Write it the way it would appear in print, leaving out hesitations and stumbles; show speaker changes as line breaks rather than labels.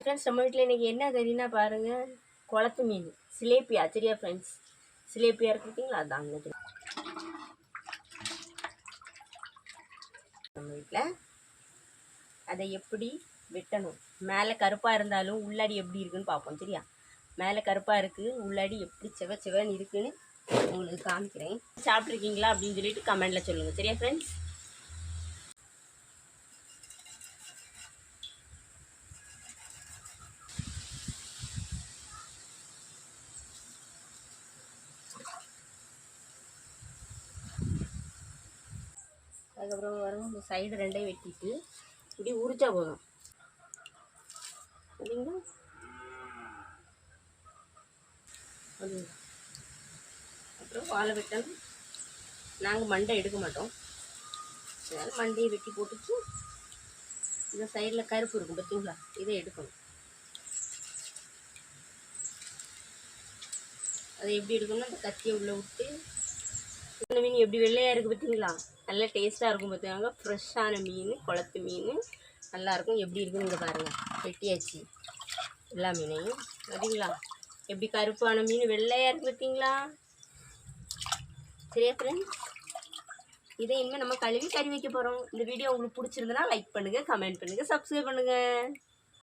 Friends நம்ம வீட்டில் இன்றைக்கி என்ன கறினா பாருங்கள், குளத்து மீன் சிலேப்பியா. சரியா ஃப்ரெண்ட்ஸ், சிலேப்பியா இருக்குங்களா அதாங்க நம்ம வீட்டில். அதை எப்படி வெட்டணும், மேலே கருப்பாக இருந்தாலும் உள்ளாடி எப்படி இருக்குன்னு பார்ப்போம். சரியா, மேலே கருப்பாக இருக்குது, உள்ளாடி எப்படி செவன்னு இருக்குன்னு உங்களுக்கு காமிக்கிறேன். சாப்பிட்ருக்கீங்களா அப்படின்னு சொல்லிட்டு கமெண்டில் சொல்லுங்கள். சரியா ஃப்ரெண்ட்ஸ், அதுக்கப்புறம் வரும் இந்த சைடு ரெண்டையும் வெட்டிட்டு இப்படி உரிச்சா போதும். சரிங்களா, அது அப்புறம் வாழை வெட்டணும். நாங்கள் மண்டை எடுக்க மாட்டோம், அதனால் மண்டையை வெட்டி போட்டுட்டு இந்த சைடில் கருப்பு இருக்கும் பார்த்தீங்களா, இதை எடுக்கணும். அதை எப்படி எடுக்கணும்னா அந்த கத்தியை உள்ளே விட்டு, இந்த மீன் எப்படி வெள்ளையாக இருக்குது பார்த்தீங்களா, நல்லா டேஸ்ட்டாக இருக்கும். பார்த்துக்காங்க, ஃப்ரெஷ்ஷான மீன், குளத்து மீன் நல்லாயிருக்கும். எப்படி இருக்குன்னு இங்கே பாருங்கள், வெட்டியாச்சு எல்லா மீனையும். பார்த்தீங்களா எப்படி கருப்பான மீன் வெள்ளையாக இருக்குது பார்த்தீங்களா. சரியா ஃப்ரெண்ட்ஸ், இதை இனிமேல் நம்ம கழுவி கறி வைக்க போகிறோம். இந்த வீடியோ உங்களுக்கு பிடிச்சிருந்தனா லைக் பண்ணுங்கள், கமெண்ட் பண்ணுங்கள், சப்ஸ்கிரைப் பண்ணுங்கள்.